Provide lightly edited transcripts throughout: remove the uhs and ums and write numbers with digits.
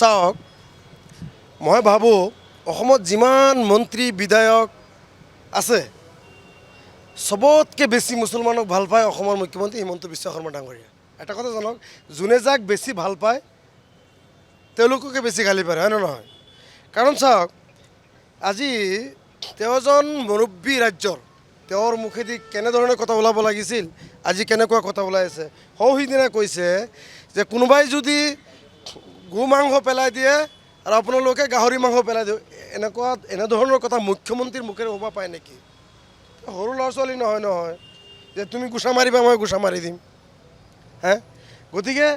চাওক মই ভাবোঁ অসমত যিমান মন্ত্ৰী বিধায়ক আছে চবতকৈ বেছি মুছলমানক ভাল পায় অসমৰ মুখ্যমন্ত্ৰী হিমন্ত বিশ্ব শৰ্মা ডাঙৰীয়া। এটা কথা জানক, যোনে যাক বেছি ভাল পায় তেওঁলোককে বেছি গালি পাৰে, হয় নে নহয়? কাৰণ চাওক, আজি তেওঁ এজন মুৰব্বী ৰাজ্যৰ, তেওঁৰ মুখেদি কেনেধৰণে কথা ওলাব লাগিছিল, আজি কেনেকুৱা কথা ওলাই আছে। সিদিনা কৈছে যে কোনোবাই যদি গো মাংস পেলাই দিয়ে আৰু আপোনালোকে গাহৰি মাংস পেলাই দিওঁ, এনেধৰণৰ কথা মুখ্যমন্ত্ৰীৰ মুখেৰে হ'ব পায় নেকি? সৰু ল'ৰা ছোৱালী নহয় যে তুমি গোচা মাৰিবা মই গোচা মাৰি দিম। গতিকে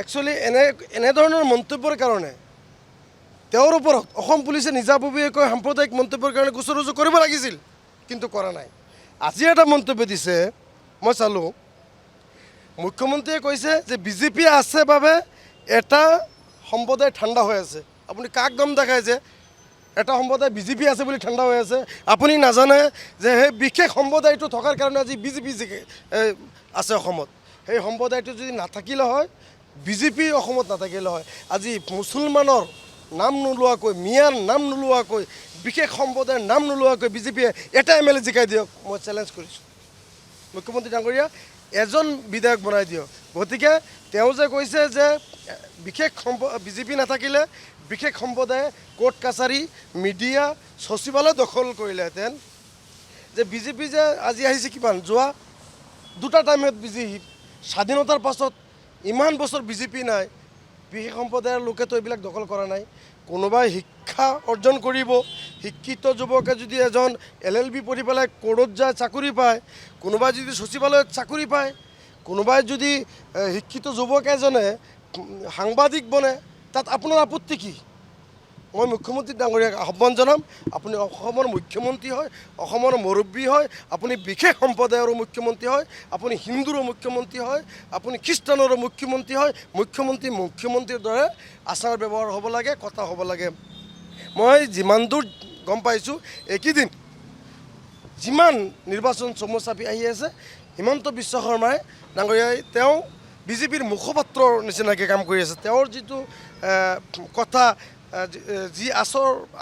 একচুৱেলি এনেধৰণৰ মন্তব্যৰ কাৰণে তেওঁৰ ওপৰত অসম পুলিচে নিজাববীয়াকৈ সাম্প্ৰদায়িক মন্তব্যৰ কাৰণে গোচৰ ৰুজু কৰিব লাগিছিল, কিন্তু কৰা নাই। আজি এটা মন্তব্য দিছে, মই চালোঁ, মুখ্যমন্ত্ৰীয়ে কৈছে যে বিজেপি আছে বাবে এটা সম্প্ৰদায় ঠাণ্ডা হৈ আছে। আপুনি কাক দম দেখায় যে এটা সম্প্ৰদায় বিজেপি আছে বুলি ঠাণ্ডা হৈ আছে? আপুনি নাজানে যে সেই বিশেষ সম্প্ৰদায়টো থকাৰ কাৰণে আজি বিজেপি আছে অসমত। সেই সম্প্ৰদায়টো যদি নাথাকিলে হয়, বিজেপি অসমত নাথাকিলে হয়, আজি মুছলমানৰ নাম নোলোৱাকৈ, মিয়াৰ নাম নোলোৱাকৈ, বিশেষ সম্প্ৰদায়ৰ নাম নোলোৱাকৈ বিজেপিয়ে এটা MLA জিকাই দিয়ক, মই চেলেঞ্জ কৰিছোঁ। মুখ্যমন্ত্ৰী ডাঙৰীয়া এজন বিধায়ক বনাই দিয়ক। গতিকে তেওঁ যে কৈছে যে বিশেষ বিজেপি নাথাকিলে বিশেষ সম্প্ৰদায়ে কোৰ্ট কাছাৰী, মিডিয়া, সচিবালয় দখল কৰিলেহেঁতেন, যে বিজেপি যে আজি আহিছে কিমান, যোৱা দুটা টাইমত বিজেপি, স্বাধীনতাৰ পাছত ইমান বছৰ বিজেপি নাই, বিশেষ সম্প্ৰদায়ৰ লোকেতো এইবিলাক দখল কৰা নাই। কোনোবাই শিক্ষা অৰ্জন কৰিব, শিক্ষিত যুৱকে যদি এজন LLB পঢ়ি পেলাই কোৰ্টত যায় চাকৰি পায়, কোনোবাই যদি সচিবালয়ত চাকৰি পায়, কোনোবাই যদি শিক্ষিত যুৱক এজনে সাংবাদিক বনে, তাত আপোনাৰ আপত্তি কি? মই মুখ্যমন্ত্ৰী ডাঙৰীয়াক আহ্বান জনাম, আপুনি অসমৰ মুখ্যমন্ত্ৰী হয়, অসমৰ মুৰব্বী হয়, আপুনি বিশেষ সম্প্ৰদায়ৰো মুখ্যমন্ত্ৰী হয়, আপুনি হিন্দুৰো মুখ্যমন্ত্ৰী হয়, আপুনি খ্ৰীষ্টানৰো মুখ্যমন্ত্ৰী হয়, মুখ্যমন্ত্ৰীৰ দৰে আচাৰ ব্যৱহাৰ হ'ব লাগে, কথা হ'ব লাগে। মই যিমান দূৰ গম পাইছোঁ, এইকেইদিন যিমান নিৰ্বাচন চমু চাপি আহি আছে, হিমন্ত বিশ্ব শৰ্মাই ডাঙৰীয়াই তেওঁ বিজেপিৰ মুখপাত্ৰৰ নিচিনাকৈ কাম কৰি আছে। তেওঁৰ যিটো কথা, যি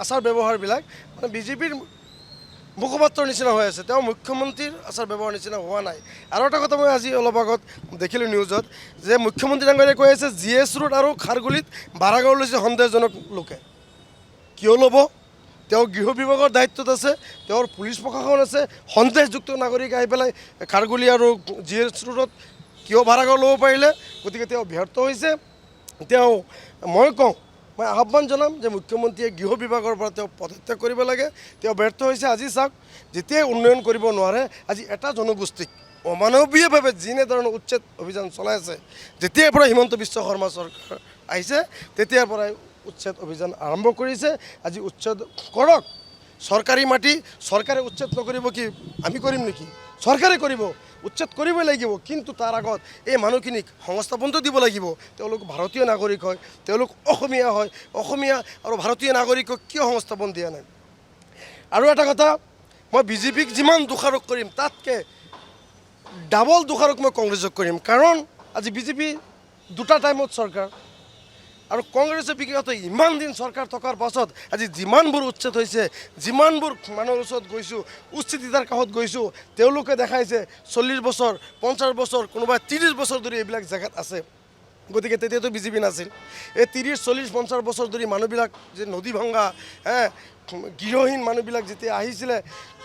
আচাৰ ব্যৱহাৰবিলাক মানে বিজেপিৰ মুখপাত্ৰৰ নিচিনা হৈ আছে, তেওঁ মুখ্যমন্ত্ৰীৰ আচাৰ ব্যৱহাৰ নিচিনা হোৱা নাই। আৰু এটা কথা মই আজি অলপ আগত দেখিলোঁ নিউজত, যে মুখ্যমন্ত্ৰী ডাঙৰীয়াই কৈ আছে GS ৰোড আৰু খাৰগুলিত ভাড়াঘৰ লৈছে সন্দেহজনক লোকে। কিয় ল'ব? তেওঁ গৃহ বিভাগৰ দায়িত্বত আছে, তেওঁৰ পুলিচ প্ৰশাসন আছে, সন্দেহযুক্ত নাগৰিক আহি পেলাই খাৰগুলি আৰু GS ৰোডত কিয় ভাড়াঘৰ ল'ব পাৰিলে? গতিকে তেওঁ ব্যৰ্থ হৈছে। মই আহ্বান জনাম যে মুখ্যমন্ত্ৰীয়ে গৃহ বিভাগৰ পৰা তেওঁ পদত্যাগ কৰিব লাগে। তেওঁ ব্যৰ্থ হৈছে। আজি চাওক, যেতিয়াই উন্নয়ন কৰিব নোৱাৰে, আজি এটা জনগোষ্ঠীক অমানৱীয়ভাৱে যেনেধৰণৰ উচ্ছেদ অভিযান চলাই আছে, যেতিয়াৰ পৰা হিমন্ত বিশ্ব শৰ্মা চৰকাৰ আহিছে তেতিয়াৰ পৰাই উচ্ছেদ অভিযান আৰম্ভ কৰিছে। আজি উচ্ছেদ কৰক, চৰকাৰী মাটি চৰকাৰে উচ্ছেদ নকৰিব কি আমি কৰিম নেকি? চৰকাৰে কৰিব, উচ্ছেদ কৰিবই লাগিব। কিন্তু তাৰ আগত এই মানুহখিনিক সংস্থাপনটো দিব লাগিব। তেওঁলোক ভাৰতীয় নাগৰিক হয়, তেওঁলোক অসমীয়া হয়, অসমীয়া আৰু ভাৰতীয় নাগৰিকক কিয় সংস্থাপন দিয়া নাই? আৰু এটা কথা, মই বিজেপিক যিমান দোষাৰোপ কৰিম তাতকৈ ডাবল দোষাৰোপ মই কংগ্ৰেছক কৰিম। কাৰণ আজি বিজেপি দুটা টাইমত চৰকাৰ, আৰু কংগ্ৰেছে বিগত ইমান দিন চৰকাৰ থকাৰ পাছত আজি যিমানবোৰ উচ্ছেদ হৈছে, যিমানবোৰ মানুহৰ ওচৰত গৈছোঁ, উচ্ছেদিতাৰ কাষত গৈছোঁ, তেওঁলোকে দেখাইছে 40 বছৰ, 50 বছৰ, কোনোবাই 30 বছৰ ধৰি এইবিলাক জেগাত আছে। গতিকে তেতিয়াতো বিজেপি নাছিল। এই 30, 40, 50 বছৰ ধৰি মানুহবিলাক যে নদী ভংগা, গৃহহীন মানুহবিলাক যেতিয়া আহিছিলে,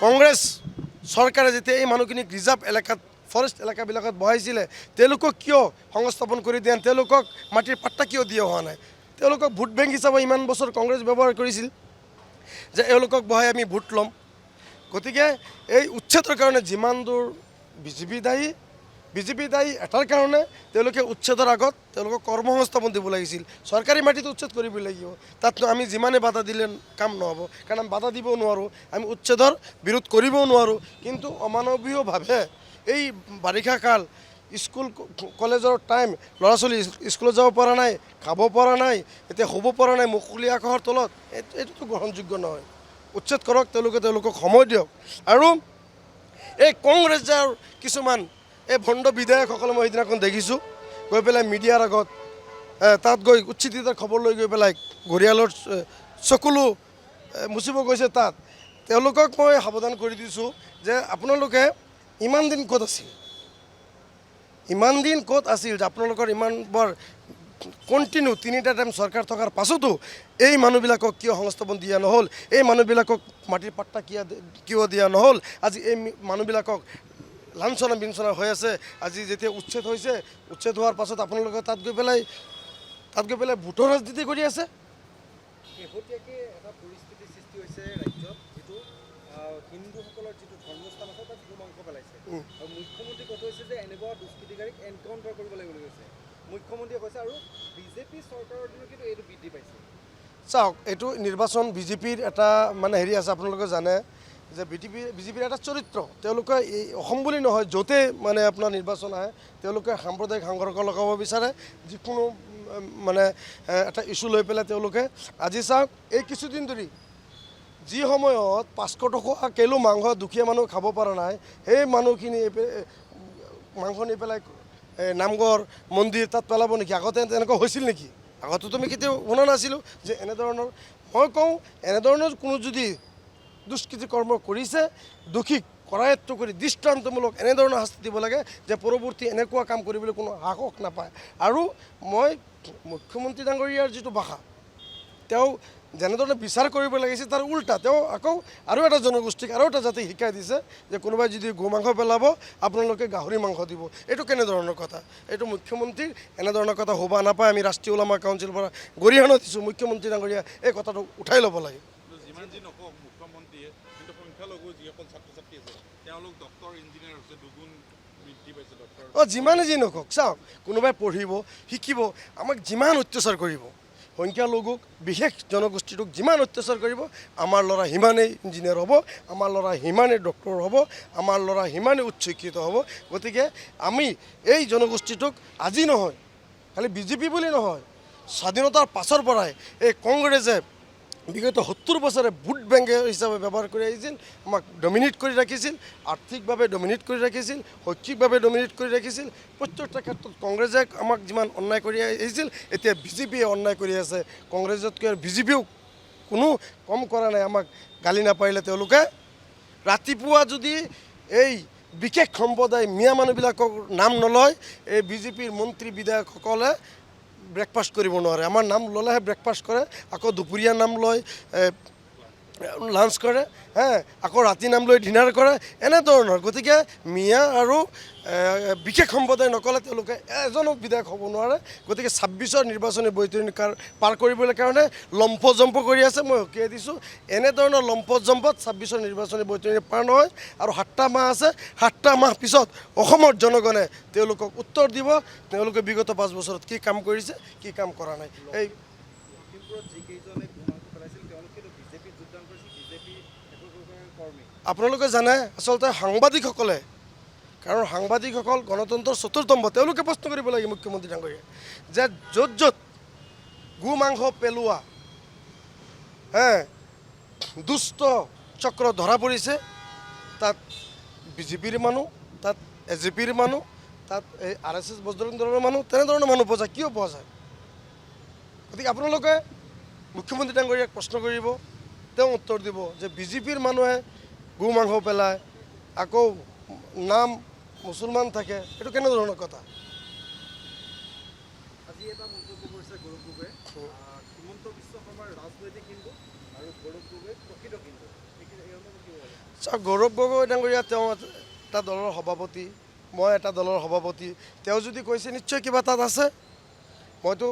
কংগ্ৰেছ চৰকাৰে যেতিয়া এই মানুহখিনিক ৰিজাৰ্ভ এলেকাত, ফৰেষ্ট এলেকাবিলাকত বহাইছিলে, তেওঁলোকক কিয় সংস্থাপন কৰি দিয়া, তেওঁলোকক মাটিৰ পাট্টা কিয় দিয়া হোৱা নাই? তেওঁলোকক ভোট বেংক হিচাপে ইমান বছৰ কংগ্ৰেছ ব্যৱহাৰ কৰিছিল যে এওঁলোকক বহাই আমি ভোট ল'ম। গতিকে এই উচ্ছেদৰ কাৰণে যিমান দূৰ বিজেপি দায়ী এটাৰ কাৰণে, তেওঁলোকে উচ্ছেদৰ আগত তেওঁলোকক কৰ্মসংস্থাপন দিব লাগিছিল। চৰকাৰী মাটিত উচ্ছেদ কৰিব লাগিব, তাতনো আমি যিমানে বাধা দিলে কাম নহ'ব। কাৰণ আমি বাধা দিবও নোৱাৰোঁ, আমি উচ্ছেদৰ বিৰোধ কৰিবও নোৱাৰোঁ। কিন্তু অমানৱীয়ভাৱে এই বাৰিষা কাল, স্কুল কলেজৰ টাইম, ল'ৰা ছোৱালী স্কুলত যাব পৰা নাই, খাব পৰা নাই, এতিয়া শুব পৰা নাই মুকলি আকাশৰ তলত, এইটোতো গ্ৰহণযোগ্য নহয়। উচ্ছেদ কৰক, তেওঁলোকক সময় দিয়ক। আৰু এই কংগ্ৰেছৰ কিছুমান এই ভণ্ড বিধায়কসকলে মই সেইদিনাখন দেখিছোঁ গৈ পেলাই মিডিয়াৰ আগত তাত গৈ উচ্ছিতিৰ খবৰ লৈ গৈ পেলাই ঘৰিয়ালৰ চকুলো মুচিব গৈছে তাত তেওঁলোকক মই সাৱধান কৰি দিছোঁ যে আপোনালোকে ইমান দিন ক'ত আছিল যে আপোনালোকৰ ইমান বৰ কণ্টিনিউ 3টা টাইম চৰকাৰ থকাৰ পাছতো এই মানুহবিলাকক কিয় সংস্থাপন দিয়া নহ'ল এই মানুহবিলাকক মাটিৰ পাট্টা কিয় দিয়া নহ'ল আজি এই মানুহবিলাকক লাঞ্ছনা বিঞ্চনা হৈ আছে আজি যেতিয়া উচ্ছেদ হৈছে উচ্ছেদ হোৱাৰ পাছত আপোনালোকে তাত গৈ পেলাই ভোটৰ ৰাজনীতি কৰি আছে শেহতীয়াকৈ এটা পৰিস্থিতিৰ সৃষ্টি হৈছে ৰাজ্যত যিটো হিন্দুসকলৰ যিটো ধৰ্মস্থান আছে তাত গোমাংস পেলাইছে আৰু মুখ্যমন্ত্ৰী কথা হৈছে যে এনেকুৱা দুষ্কৃতিকাৰীক এনকাউণ্টাৰ কৰিব লাগিব বুলি কৈছে মুখ্যমন্ত্ৰীয়ে কৈছে আৰু বিজেপি চৰকাৰৰ দিনত কিন্তু এইটো বৃদ্ধি পাইছে চাওক এইটো নিৰ্বাচন বিজেপিৰ এটা মানে হেৰি আছে আপোনালোকে জানে যে বিজেপিৰ এটা চৰিত্ৰ তেওঁলোকে এই অসম বুলি নহয় য'তে মানে আপোনাৰ নিৰ্বাচন আহে তেওঁলোকে সাম্প্ৰদায়িক সংঘৰ্ষ লগাব বিচাৰে যিকোনো মানে এটা ইছ্যু লৈ পেলাই তেওঁলোকে আজি চাওক এই কিছুদিন ধৰি যি সময়ত 500 টকা কিলো মাংস দুখীয়া মানুহ খাব পৰা নাই সেই মানুহখিনি মাংস নি পেলাই নামঘৰ মন্দিৰ তাত পেলাব নেকি আগতে তেনেকুৱা হৈছিল নেকি আগতেতো আমি কেতিয়াও শুনা নাছিলোঁ যে এনেধৰণৰ মই কওঁ এনেধৰণৰ কোনো যদি দুষ্কৃতি কৰ্ম কৰিছে দোষীক কৰায়ত্ব কৰি দৃষ্টান্তমূলক এনেধৰণৰ শাস্তি দিব লাগে যে পৰৱৰ্তী এনেকুৱা কাম কৰিবলৈ কোনো সাহস নাপায় আৰু মই মুখ্যমন্ত্ৰী ডাঙৰীয়াৰ যিটো ভাষা তেওঁ যেনেধৰণে বিচাৰ কৰিব লাগিছিল তাৰ উল্টা তেওঁ আকৌ আৰু এটা জনগোষ্ঠীক আৰু এটা জাতিক শিকাই দিছে যে কোনোবাই যদি গোমাংস পেলাব আপোনালোকে গাহৰি মাংস দিব এইটো কেনেধৰণৰ কথা এইটো মুখ্যমন্ত্ৰীৰ এনেধৰণৰ কথা হ'ব নাপায় আমি ৰাষ্ট্ৰীয় ওলামা কাউন্সিলৰ পৰা গৰিহণা দিছোঁ মুখ্যমন্ত্ৰী ডাঙৰীয়া এই কথাটো উঠাই ল'ব লাগে যিমান যি নকওক মুখ্যমন্ত্ৰীয়ে কিন্তু সংখ্যালঘু যিসকল ছাত্ৰ ছাত্ৰী আছে তেওঁলোক ডক্টৰ ইঞ্জিনিয়াৰ হৈছে দুগুণ বৃদ্ধি পাইছে ডক্টৰ যিমানে যি নকওক চাওক কোনোবাই পঢ়িব শিকিব আমাক যিমান অত্যাচাৰ কৰিব সংখ্যালঘুক বিশেষ জনগোষ্ঠীটোক যিমান অত্যাচাৰ কৰিব আমাৰ ল'ৰা সিমানেই ইঞ্জিনিয়াৰ হ'ব আমাৰ ল'ৰা সিমানেই ডক্টৰ হ'ব আমাৰ ল'ৰা সিমানেই উচ্চ শিক্ষিত হ'ব গতিকে আমি এই জনগোষ্ঠীটোক আজি নহয় খালি বিজেপি বুলি নহয় স্বাধীনতাৰ পাছৰ পৰাই এই কংগ্ৰেছে বিগত 70 বছৰে ভোট বেংক হিচাপে ব্যৱহাৰ কৰি আহিছিল আমাক ডমিনেট কৰি ৰাখিছিল আৰ্থিকভাৱে ডমিনেট কৰি ৰাখিছিল শৈক্ষিকভাৱে ডমিনেট কৰি ৰাখিছিল প্ৰত্যেকটা ক্ষেত্ৰত কংগ্ৰেছে আমাক যিমান অন্যায় কৰি আহিছিল এতিয়া বিজেপিয়ে অন্যায় কৰি আছে কংগ্ৰেছতকৈ বিজেপিও কোনো কম কৰা নাই আমাক গালি নাপাৰিলে তেওঁলোকে ৰাতিপুৱা যদি এই বিশেষ সম্প্ৰদায় মিয়া মানুহবিলাকৰ নাম নলয় এই বিজেপিৰ মন্ত্ৰী বিধায়কসকলে ব্ৰেকফাষ্ট কৰিব নোৱাৰে আমাৰ নাম ল'লেহে ব্ৰেকফাষ্ট কৰে আকৌ দুপৰীয়া নাম লয় লাঞ্চ কৰে আকৌ ৰাতি নাম লৈ ডিনাৰ কৰে এনেধৰণৰ গতিকে মিয়া আৰু বিশেষ সম্প্ৰদায় নকলে তেওঁলোকে এজনো বিধায়ক হ'ব নোৱাৰে গতিকে 26ৰ নিৰ্বাচনী বৈতৰণি পাৰ কৰিবলৈ কাৰণে লম্ফ জম্প কৰি আছে মই সকীয়াই দিছোঁ এনেধৰণৰ লম্ফ জম্পত 26ৰ নিৰ্বাচনী বৈতৰণি পাৰ নহয় আৰু 7টা মাহ আছে 7টা মাহ পিছত অসমৰ জনগণে তেওঁলোকক উত্তৰ দিব তেওঁলোকে বিগত 5 বছৰত কি কাম কৰিছে কি কাম কৰা নাই এই যিকেইজনে গোমাংস পেলাইছিল তেওঁলোকে বিজেপিত যোগদান কৰিছিল বিজেপি কৰ্মী আপোনালোকে জানে আচলতে সাংবাদিকসকলে কাৰণ সাংবাদিকসকল গণতন্ত্ৰৰ চতুৰ্থ স্তম্ভ তেওঁলোকে প্ৰশ্ন কৰিব লাগে মুখ্যমন্ত্ৰী ডাঙৰীয়া যে য'ত গো মাংস পেলোৱা দুষ্ট চক্ৰ ধৰা পৰিছে তাত বিজেপিৰ মানুহ তাত এজেপিৰ মানুহ তাত এই RSS বজৰং দলৰ মানুহ তেনেধৰণৰ মানুহ পোৱা যায় কিয় পোৱা যায় গতিকে আপোনালোকে মুখ্যমন্ত্ৰী ডাঙৰীয়াক প্ৰশ্ন কৰিব তেওঁ উত্তৰ দিব যে বিজেপিৰ মানুহে গো মাংস পেলায় আকৌ নাম মুছলমান থাকে এইটো কেনেধৰণৰ কথা আজি এটা মন্তব্য কৰিছে গৌৰৱ গগৈয়ে হিমন্ত বিশ্ব শৰ্মাৰ ৰাজনৈতিক হিন্দু আৰু গৌৰৱ গগৈ প্ৰকৃত হিন্দু চাওক গৌৰৱ গগৈ ডাঙৰীয়া তেওঁ এটা দলৰ সভাপতি মই এটা দলৰ সভাপতি তেওঁ যদি কৈছে নিশ্চয় কিবা তাত আছে মইতো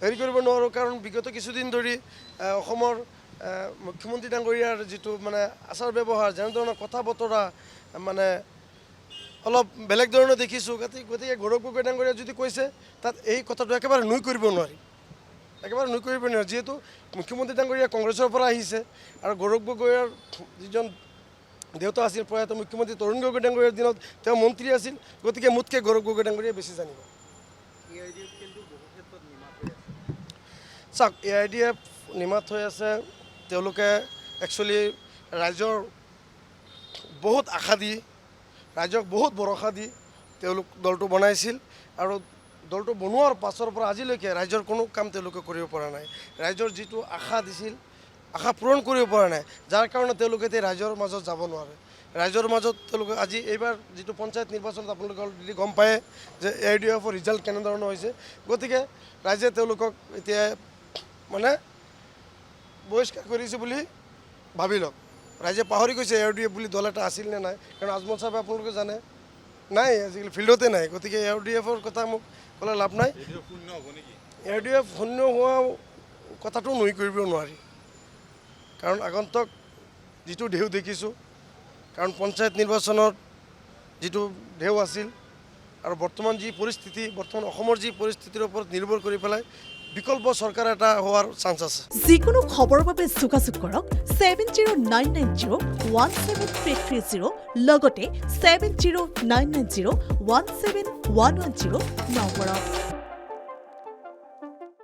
হেৰি কৰিব নোৱাৰোঁ কাৰণ বিগত কিছুদিন ধৰি অসমৰ মুখ্যমন্ত্ৰী ডাঙৰীয়াৰ যিটো মানে আচাৰ ব্যৱহাৰ যেনেধৰণৰ কথা বতৰা মানে অলপ বেলেগ ধৰণৰ দেখিছোঁ গতিকে গৌৰৱ গগৈ ডাঙৰীয়া যদি কৈছে তাত এই কথাটো একেবাৰে নুই কৰিব নোৱাৰি যিহেতু মুখ্যমন্ত্ৰী ডাঙৰীয়া কংগ্ৰেছৰ পৰা আহিছে আৰু গৌৰৱ গগৈৰ যিজন দেউতা আছিল প্ৰয়াত মুখ্যমন্ত্ৰী তৰুণ গগৈ ডাঙৰীয়াৰ দিনত তেওঁ মন্ত্ৰী আছিল গতিকে মোতকৈ গৌৰৱ গগৈ ডাঙৰীয়াই বেছি জানিব চাওক AIDF নিমাত হৈ আছে তেওঁলোকে একচুৱেলি ৰাইজৰ বহুত আশা দি ৰাইজক বহুত ভৰসা দি তেওঁলোক দলটো বনাইছিল আৰু দলটো বনোৱাৰ পাছৰ পৰা আজিলৈকে ৰাইজৰ কোনো কাম তেওঁলোকে কৰিব পৰা নাই। ৰাইজৰ যিটো আশা দিছিল আশা পূৰণ কৰিব পৰা নাই, যাৰ কাৰণে তেওঁলোকে এতিয়া ৰাইজৰ মাজত যাব নোৱাৰে। ৰাইজৰ মাজত তেওঁলোকে আজি এইবাৰ যিটো পঞ্চায়ত নিৰ্বাচনত আপোনালোকে অলৰেডি গম পায়ে যে AUDFৰ ৰিজাল্ট কেনেধৰণৰ হৈছে। গতিকে ৰাইজে তেওঁলোকক এতিয়া মানে বহিষ্কাৰ কৰিছে বুলি ভাবি লওক। ৰাইজে পাহৰি গৈছে AUDF বুলি দল এটা আছিল নে নাই, কাৰণ আজমল চাহাবে আপোনালোকে জানে নাই, আজিকালি ফিল্ডতে নাই। গতিকে AUDFৰ কথা মোক ক'লে লাভ নাই। এইটো শূন্য হ'ব নেকি? AUDF শূন্য হোৱা কথাটো নুই কৰিব নোৱাৰি, কাৰণ আগন্তুক যিটো ঢেউ দেখিছোঁ, কাৰণ পঞ্চায়ত নিৰ্বাচনত যিটো ঢেউ আছিল আৰু বৰ্তমান যি পৰিস্থিতি, বৰ্তমান অসমৰ যি পৰিস্থিতিৰ ওপৰত নিৰ্ভৰ কৰি পেলাই বিকল্প চৰকাৰ এটা হোৱাৰ চান্স আছে। যিকোনো খবৰৰ বাবে যোগাযোগ কৰক 7099017330 লগতে 7099017110 নম্বৰত।